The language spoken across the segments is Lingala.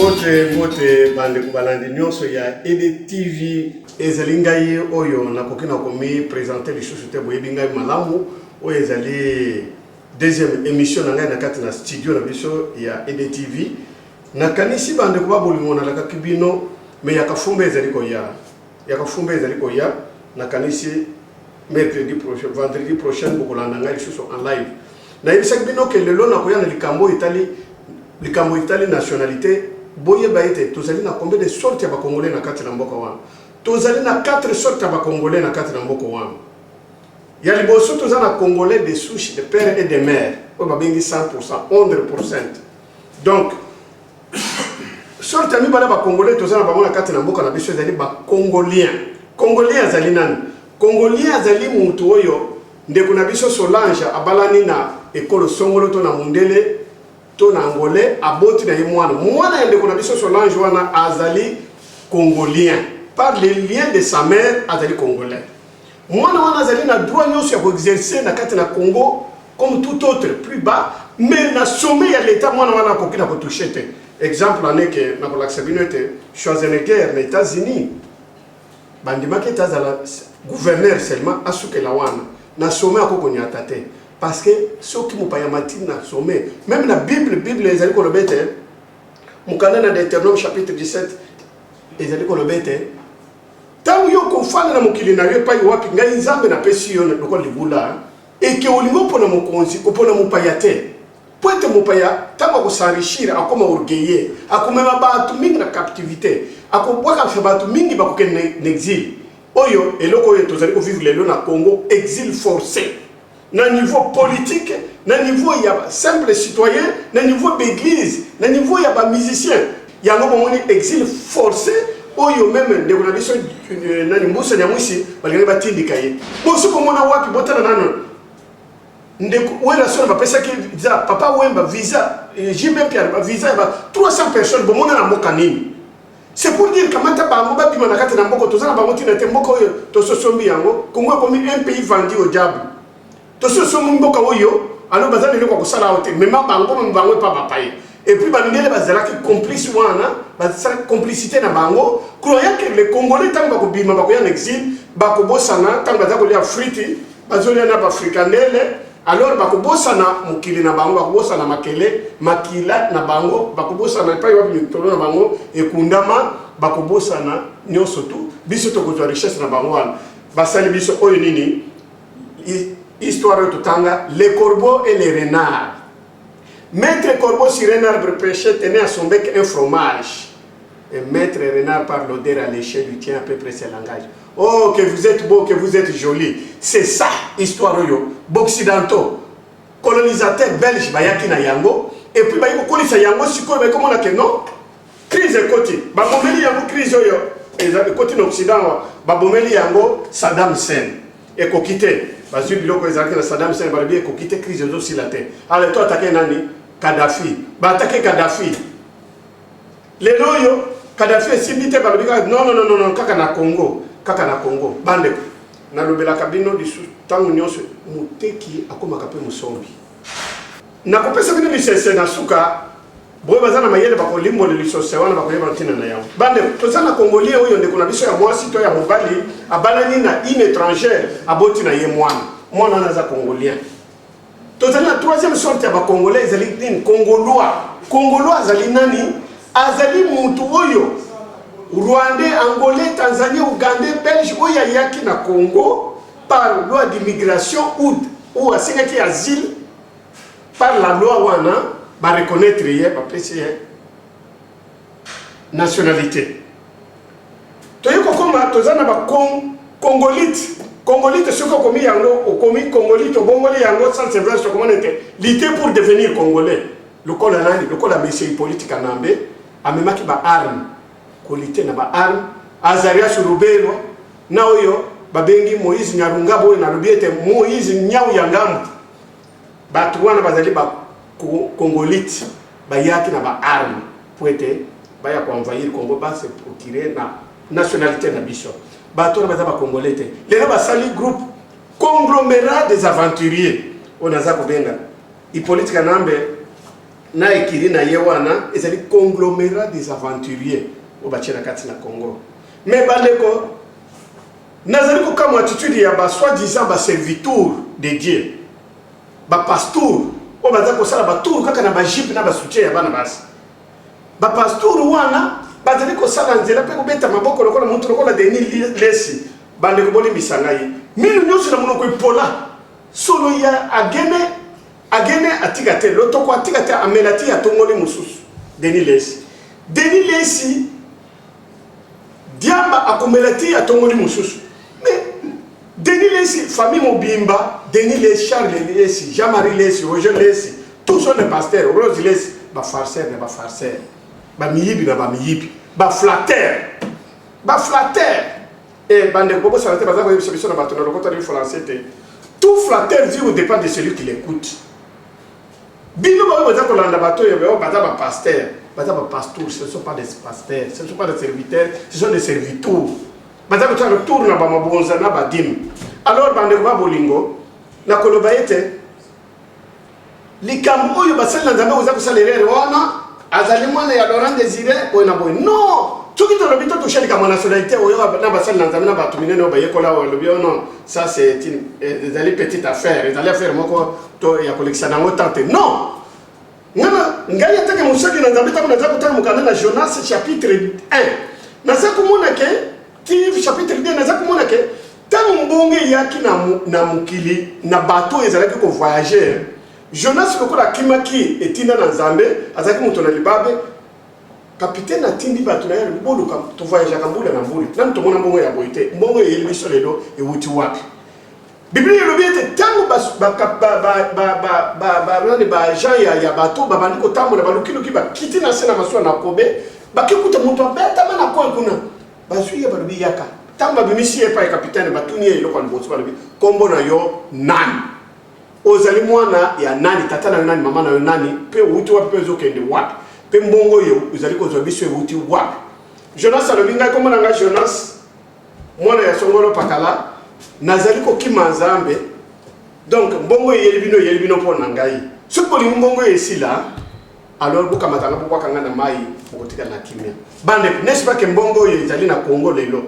Mbote bande kubalandi nyonso ya EDTV ezali ngai oyo nakoki na komi présenter les choses te boyebi ngai malamu oyo ezali deuxième émission na ngai na kati na studio na biso ya EDTV nakanisi bande kuba bolingo na laka kibino me yakafumba ezali koya nakanisi mercredi prochain vendredi prochain bokolanda ngai lisusu en live na yebisa bino ke lelo nakoya na likambo Italie nationalité boye baite tozali na combien de sortes ya ba congolais na kati na mboka wana tozali na 4 sortes ya ba congolais na kati na mboka wana ya liboso tozali na congolais de souche de père et de mère o ba bengi 100% 100%. Donc sorte mi bala ba congolais tozali na ba kati na mboka na biso ezali ba congolien azali nani congolien azali mutu oyo ndeko na biso Solange abalani na ekolo songolo to na mundele to na angolais aboti na mwana ndeko na biso Solange wana azali congolien par les liens de sa mère azali congolais mwana wana azali na droit nyonso ya exercer na kati na Congo comme tout autre plus bas mais na sommet ya l'état mwana wana koki na toucher te exemple aneke na kolakisa bino ete Schwarzenegger na États-Unis bandimaki tazala gouverneur seulement asuke la wana na sommet akoko nyata te parce que ceux qui m'ont pas yamati na sommet même la Bible les ali kolobete mukanda na Deutéronome chapitre 17 les ali kolobete tant yo ko fana na mukili na yo pa yo wapi ngai nzambe na pesi yo na ko libula et que olingo pona mokonzi opona mupaya te poete mupaya tango ko s'enrichir akoma orgueiller akomema batu mingi na captivité akobwaka batu mingi bakokene na exil oyo eloko oyo tozali ko vivre lelo na Congo exil forcé na niveau politique na niveau ya simple citoyen na niveau d'église na niveau ya ba musicien yango bomoni exil forcé oyo même de na biso na nimbuso nyamwisi balingani batindika ye boso komona wapi botana nano ndeko wela sona bapesa ki visa papa wemba visa jimbe pierre visa ba 300 personnes bomona na mboka nini. C'est pour dire que mata bango ba bima na kati na mboko tozana bango tina te mboko oyo to sosombi yango Congo comme un pays vendu au diable to sosombi mboka oyo alo bazali leko ko sala hote mais ma bango pa bapaye et puis baningele bazala ki complice wana bazala complicité na bango croyant que les Congolais tango ko bima ba ko ya exil ba ko bosana tango bazako lia friti bazoli na ba africanele alors bakobosana mukili na bango bakobosana makila na bango bakobosana pa yo mitolo na bango ekundama bakobosana nyonso tu biso to ko richesse na bango wana basali biso oyo nini histoire de tanga les corbeaux et les renards. Maître corbeau sur un arbre prêché tenait à son bec un fromage et maître renard par l'odeur alléchée lui tient à peu près ses langages. Oh, que vous êtes beau, que vous êtes joli. C'est ça, histoire yo. Occidentaux, colonisateurs belges, bayaki na yango. Et puis bayiko kolisa yango siko mais comment on a que non? Crise côté. Ba bomeli yango crise yo. Et côté l'Occident, ba bomeli yango Saddam Hussein. Et ko quitter. Ba zu biloko ezaki na Saddam Hussein ba bien ko quitter crise aussi la terre. Alors toi attaquer nani? Kadhafi. Ba attaquer Kadhafi. Les loyo Kadhafi simité ba bika non kaka na Congo. Bande na lobela kabino disu tangu nyonso muteki akoma kape musombi na kopesa bino lisese na suka boye bazana mayele bako limbo le lisose wana bako yeba ntina na yawo bande tozana congolais oyo ndeko na biso ya mwasi to ya mobali abalani na une étrangère aboti na ye mwana naza congolien tozana la troisième sorte ya ba congolais ezali din congolois azali nani azali mutu oyo Rwandais, Angolais, Tanzanie, Ougandais, Belge, oya yaki na Congo par loi d'immigration ou à qui asile par la loi wana ba reconnaître ba PCE nationalité. Toyeko koma tozana ba Congolite soko komi yango komi Congolite bongoli yango sans service comment était lutter pour devenir congolais. Le col la monsieur politique anambe amemaki ba arme kolite na ba arme Azaria Surubero na oyo babengi Moïse Nyarungabo na lobiete Moïse Nyau yangamu batu wana bazali ba Congolite bayaki na ba arme poete baya ko envahir Congo ba se procurer na nationalité na biso batu na bazaba congolais les ba sali groupe conglomérat des aventuriers on aza ko benga Hippolyte Kanambe na ekiri na yewana ezali conglomérat des aventuriers au bachira kati na Congo. Mais bandeko nazali ko kama attitude ya ba soi-disant ba serviteur de Dieu. Ba pasteur o baza ko sala ba tour kaka na ba jipe na ba soutien ya bana basi. Ba pasteur wana bazali ko sala nzela pe ko beta maboko lokola muntu lokola Denis Lesi bandeko boli bisanga yi. Minu nyoso na monoko ipola solo ya agene atigate lotoko atigate amelati ya tongoli mususu Denis Lesi. Denis Lesi diamba akomelati ya tongoli mususu. Mais Denis Lesi, famille Mobimba, Denis Lesi, Charles Lesi, Jean-Marie Lesi, Roger Lesi, tous sont des pasteurs. Rose Lesi, ba farceur, ba farceur. Ba miyibi na ba miyibi. Ba flatteur. Ba flatteur. Et bande bobo ça n'était pas ça, vous savez, na bateau na lokota du français. Tout flatteur vit au dépend de celui qui l'écoute. Bino ba baza ko landa bateau ya ba baza ba pasteur. Baza ba pasteur, ce ne sont pas des pasteurs, ce ne sont pas des serviteurs, ce sont des serviteurs. Baza ko tala tour na ba mabonza na ba dim. Alors bande ba bolingo na koloba ete likambo oyo basali na nzambe oza ko salere wana azali mwana ya Laurent Désiré boy na boy. Non! Tout qui te le dit, tout touché la nationalité, on a passé dans un bateau, non, ça c'est une petite affaire, ils allaient faire moi il y a collection en tente. Non! Ngaya take musaki na nzambita kuna zaku tanga mukana na Jonas chapitre 1. Na zaku mona ke ti chapitre 2 na zaku mona ke tangu mbonge yaki na mukili na bateau ezalaki ko voyager. Jonas lokola kimaki etina na nzambe azaki muto na libabe. Capitaine a tindi batuna ya bolu ka to voyage kambula na mbuli nan to mona mbongo ya boite mbongo ye liso lelo e wuti wapi Biblia lobi ete tango ba Jean ya bato ba bandiko tambo na balukilo ki ba kiti na sena maswa na kobe ba kikuta muntu abeta mana ko kuna ba suye ba lobi yaka tamba bimisi e pa capitaine batuni ye lokon bosu ba lobi kombo na yo nani ozali mwana ya nani tata na nani mama na yo nani pe wuti wapi pe zo kende wapi pe mbongo yo uzali ko zobiso wuti wapi Jonas alobinga kombo na Jonas mwana ya songolo pakala nazali ko kimanzambe donc mbongo yelibino pona ngai sukoli mbongo yesila alors buka matanga bukwa kanga na mai bokotika na kimia bande n'est-ce pas que mbongo yezali na Congo lelo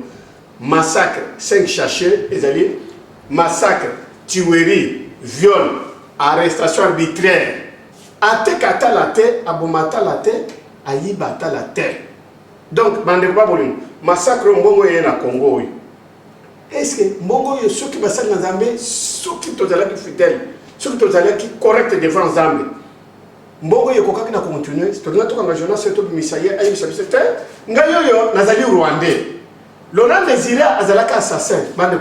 massacre 5 sachets ezali massacre tuerie viol arrestation arbitraire atekata la terre abomata la terre ayibata la terre donc bande ba bolingo massacre mbongo ye na Congo oyo. Est-ce que mbongo yo soki basali na Nzambe soki tozala ki fidèle soki tozala ki correct devant Nzambe mbongo yo kokaki na continuer tozala to kanga Jonas to bisaye ayi bisaye te ngayo yo nazali rwandais Laurent Désiré azalaka assassin bande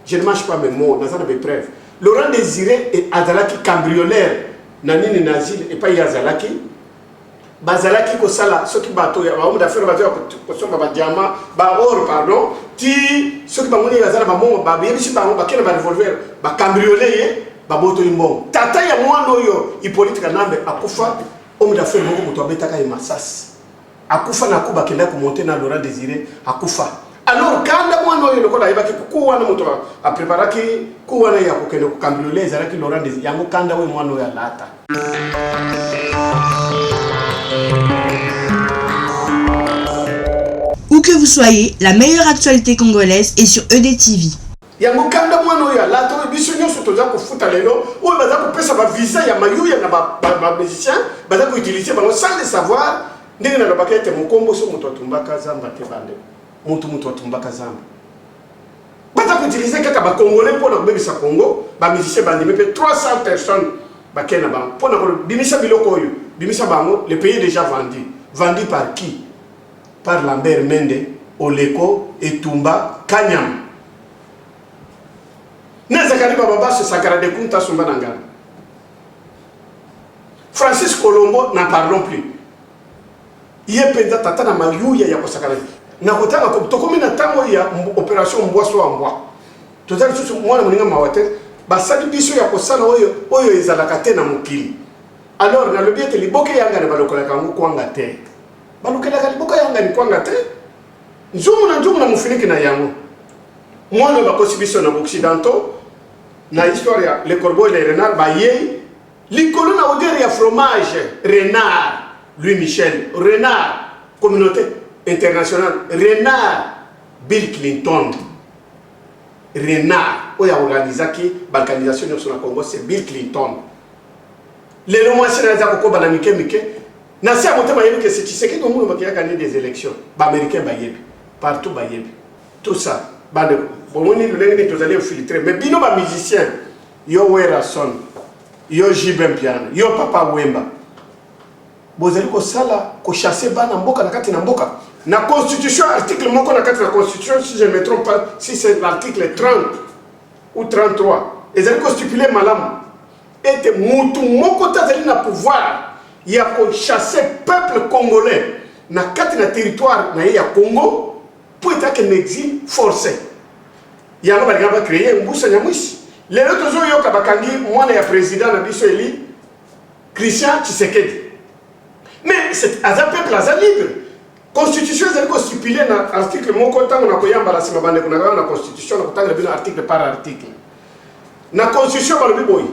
je ne mange pas mes mots nazana be preuve Laurent Désiré et azalaki cambrioleur na nini nazile et pas yazalaki bazalaki ko sala soki bato ya ba homme d'affaires bato ko somba ba diamant ba or pardon ti soki ba moni bazala ba momo ba yebisi ba ba kena ba revolver ba cambrioler ye ba boto limbo tata ya mwana oyo Hippolyte Kanambe akufa homme d'affaires moko muto abetaka e masasi akufa na kuba kenda ko monter na Laurent Désiré akufa alors kanda mwana oyo lokola yebaki kuwa na muto a préparaki kuwa na ya ko kenda ko cambrioler ezalaki Laurent Désiré yango kanda we mwana oyo alata. Où que vous soyez, la meilleure actualité congolaise est sur EDTV. Yango kanda mwana ya lato biso nyoso toza ko futa lelo o baza ko pesa ba visa ya mayuya na ba musicien baza ko utiliser bango sans le savoir ndenge na lobaka ete mokombo so muto atumbaka zamba te bande muto atumbaka zamba baza ko utiliser kaka ba congolais pour na bebisa Congo ba musicien bandi mepe 300 personnes bakena ba pour na bimisa biloko oyo bimisa bango le pays déjà vendu par qui? Par Lambert Mende, Oleko, Etumba, Kanyam. Nezakari Baba se sakara de Kunta Sumbanangana. Francis Colombo, n'en parlons plus. Yependa tata na mayuya ya kosakara. Na kotanga ko tokomi na tango ya opération Mbwaso wa mbwa. Tozali susu mwana moninga mawate basali biso ya kosala oyo ezalaka te na mokili. Alors na lobi ete liboke yanga na balokola kango kwanga te. Balukela kaliboka yanga ni kwanga te nzumu na mufiniki na yango mwana bakosi biso na occidentaux na histoire le corbeau et les renards ba yei L'icône na odeur ya fromage Renard, Louis Michel, Renard, communauté internationale, Renard, Bill Clinton. Renard, où il a organisé la balkanisation sur le Congo, c'est Bill Clinton. Les noms c'est les Akoko Banamike Mike. Nasi a monté que c'est Tshisekedi qui a gagné des élections. Les Américains bayebi, partout bayebi. Tout ça. Bon, on est tous allés filtrer. Mais bino ba musicien, yo Wera Son, yo Jibem Piano, yo Papa Wemba. Bozali ko sala ko chasser bana mboka na kati na mboka. Na constitution article moko na kati na constitution si je ne me trompe pas, si c'est l'article 30 ou 33. Ezali ko stipuler malamu. Et mutu moko tazali na pouvoir ya ko chasser peuple congolais na kati na territoire na ya Congo pour être en exil forcé. Ya ngo balinga ba créer mbusa nyamwisi. Lelo tozo yoka bakangi mwana ya président na biso eli Christian Tshisekedi. Mais c'est un peuple aza libre. Constitution ezali ko stipuler na article moko tango na koyamba la sima bande kuna na constitution na kotanga bino article par article. Na constitution balobi boy.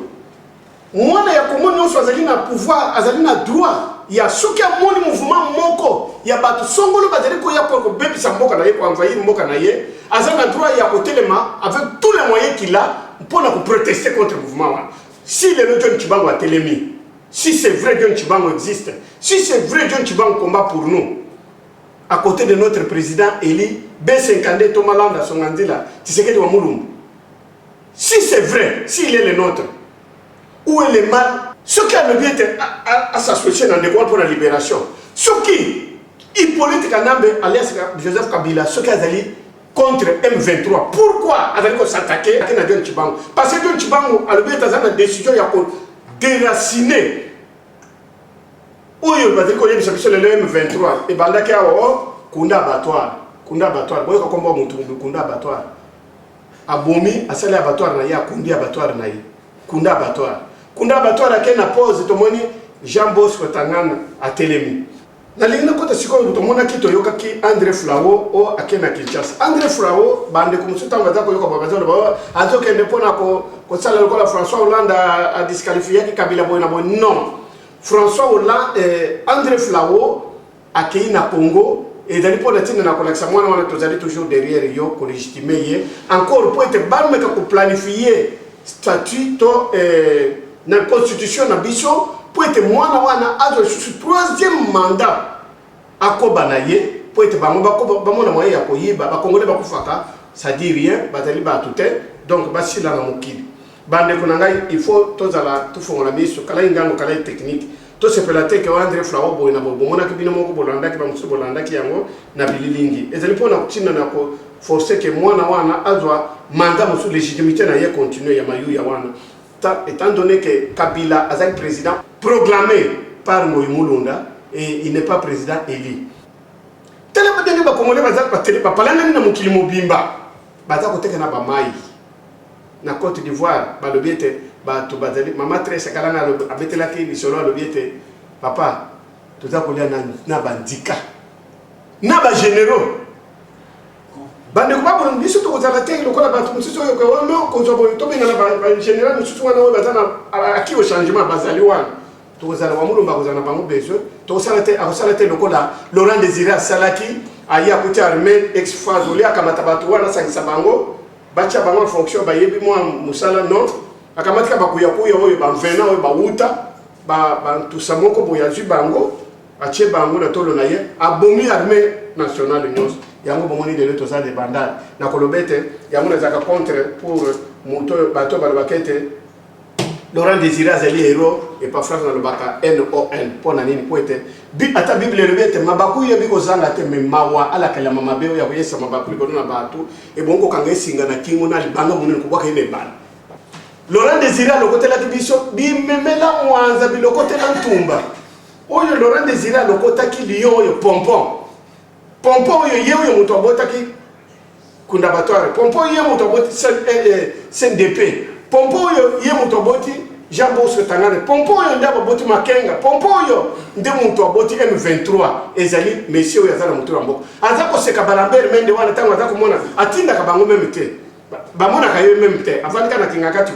Mwana ya Congo nyonso azali na pouvoir, azali na droit ya soki amoni mouvement moko ya bato songolo bazali ko ya pour bebisa mboka na ye ko envahir mboka na ye, azali na droit ya kotelema avec tous les moyens qu'il a pour protester contre le mouvement. Si le John Chibango a télémi, si c'est vrai John Chibango existe, si c'est vrai John Chibango combat pour nous, à côté de notre président Eli B52 Tomalanda Songandila, Tshisekedi wa Mulumbu. Si c'est vrai, s'il est le nôtre, où est le mal? Ce qui a le bien à s'associer dans des coins pour la libération. Ce qui, Hippolyte Kanambe, alias Joseph Kabila, ce qui a allé contre M23. Pourquoi a-t-il s'attaquer à John Chibango? Parce que John Chibango a le bien à la décision de déraciner. Où il va dire qu'on a le M23 et Bandaki a Kunda abattoir. Kunda abattoir. Vous voyez comment on trouve Kunda abattoir. Abomi, à celle abattoir, il y a Kundi abattoir. Kunda abattoir. Kunda abattoir a na pause tomoni Jean Bosco Tangana a Télémi. Na lingna kota siko tomona ki toyoka ki André Flao o akena Kinshasa. André Flao bande kumusuta ngaza ko yoka babazo ba azoke ndepona ko sala lokola François Hollande a disqualifié ki Kabila boy na boy. Non. François Hollande André Flao akei na Congo et dans les points de tine na connexion moi on est toujours derrière yo ko légitimer encore pour être barme ko planifier statut to na constitution na biso pour être mwana wana azo sur troisième mandat akoba na ye pour être bango bamona moyen ya koyiba ba congolais ba kufaka ça dit rien batali ba tout donc basila na mokili bande konanga il faut tozala tufongola biso kala ingango kala technique to se pelate que André Flao boy na bomona ki bino moko bolanda ki ba musu bolanda ki yango na bililingi ezali pona kutina na ko forcer que mwana wana azwa mandat musu légitimité na ye continuer ya mayu ya wana étant donné que Kabila a un président proclamé par Moïmoulunda et il n'est pas président élu. Tellement de gens congolais bazak bateli papalana na mukili mobimba bazak koteka na ba mai na Côte d'Ivoire ba lobiete ba to bazali mama Tresa kalana abetela ki lisolo lobiete papa toza kolia na bandika na ba généraux bande ko ba biso to kozala te lokola bato mususu yo ko no ko zo bo to benga na ba général mususu wana we bazana aki au changement bazali wana to kozala wa mulumba kozana bango beso to sala te lokola Laurent Désiré Salaki aya kuti armée ex-phase oli akamata bato wana sangisa bango bacha bango fonction ba yebi mo musala non akamata ba kuya oyo ba mvena oyo ba uta ba tusamoko boya zu bango ache bango na tolo na ye abomi armée nationale nyos yango bomoni de l'autre ça des bandades na kolobete yango na zaka contre pour moto bato balobakete Laurent Désiré Azali héros et pas France na lobaka NON pona nini poete bi ata bible le bete mabaku yebi ko zanga te me mawa ala kala mama beo ya yesa mabaku ko na bato e bonko kanga singa na kingo na libanga munene ko baka ine ban Laurent Désiré lokotela kibiso bi memela mwanza bi lokotela ntumba oyo Laurent Désiré lokota ki lion oyo pompon Pompo yo muto abotaki kunda batoire pompo yo muto aboti CNDP pompo yo muto aboti Jean Bosco Tangane pompo yo ndaba boti Makenga pompo yo nde muto aboti M23 ezali monsieur yo azala muto ambo azako seka balambert mende wana tango azako mona atinda ka bango memete bamona ka yo memete avandika na kinga kati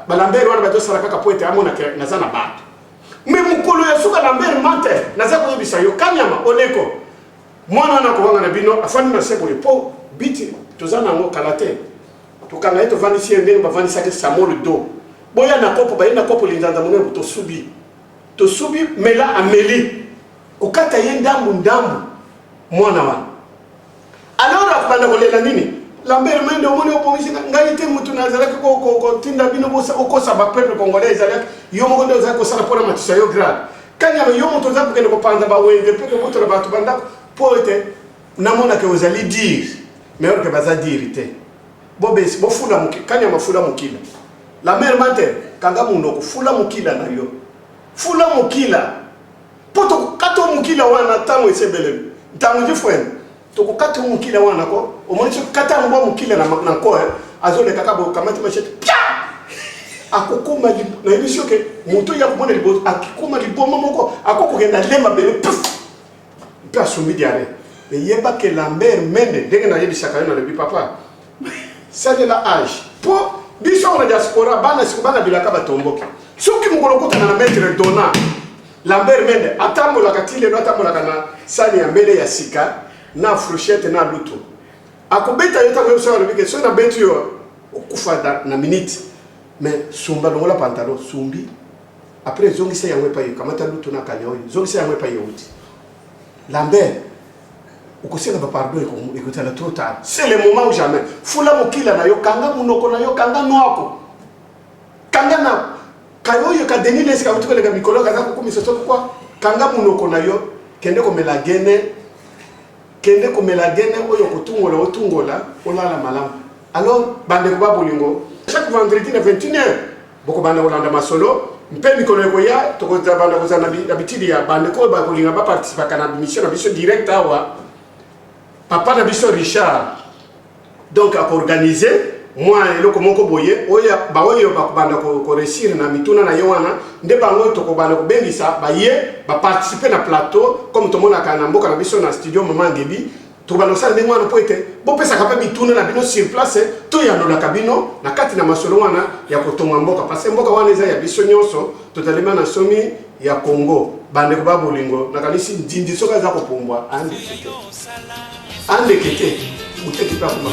Lambert wana bato sala kaka poete amona ke nazana bato mais mukolo ya suka Lambert mante naza ko yebisa yo kanyama oneko mwana na ko wanga na bino afani na seko po biti tozana ngo kalate to kanga eto vanisi ndenge ba vanisa ke samolo do boya na kopo ba na kopo linzanda mone to subi mela ameli ukata ye ndambu mwana wana alors akubanda kolela nini Lambert mende omoni opomisi ngai te mutu nazalaki ko tinda bino bosa okosa ba peuple congolais ezalaki yo moko ndo ozalaki kosala mpona matisa yo grade kanyama yo moto ozali kokende kopanza bawenge mpe kobotola bato bandako po ete namonake ozali dire mais orke baza dire te bobesi bofula mokila kanyama fula mokila Lambert mante kanga munoko fula mokila na yo fula mokila po tokokata mokila wana ntango esebelemi ntango ndifwene tokokata mokila wana ko omoni so kata ngo mokila na nko azole kaka bo kamati machete pya akokoma na emission ke moto ya komona libo akikoma liboma moko akokokenda lemba bele puf pa sumbi diare et yeba que Lambert mende denge na yebisaka na le papa ça de la âge po biso na diaspora bana sikubana bilaka batomboki soki mukolo kota na maître dona Lambert mende atambola katile no atambola kana sani ya mbele ya sika na frochette na luto akobeta yota ko so na bike so na betu yo okufa na minute mais sumba longola pantalon sumbi après zongi se yangwe pa yo kamata luto na kanyo zongi se yangwe pa yo uti Lambert ukoseka ba pardon écoutez la trop tard c'est le moment ou jamais fula mokila na yo kanga munoko na yo kanga noako kanga na kayo yo ka denile sika utukole ka mikolo kaza ko komisa to kwa kanga munoko na yo kende ko melagene oyo kotungola olala malamu alors bande ko babolingo chaque vendredi na 21h boko bande olanda masolo mpe mikolo ekoya tokoza bande ko zana habitude ya bande ko ba kolinga ba participer kana mission na biso direct awa papa na biso Richard donc a organiser moi eloko moko boye oya ba oyo ba banda ko réussir na mituna na yowana nde bango to ko banda ko bengisa ba ye ba participer na plateau comme to mona kana mboka na biso na studio Maman Ngebi to banda sa ndenge wana poete bo pesa ka pa mituna na bino sur place to ya na kabino na kati na masolo wana ya kotonga mboka parce que mboka wana eza ya biso nyonso totalema na somi ya Congo bande ko ba bolingo na kanisi ndindi soka za ko pombwa ande kete uteki pa kuma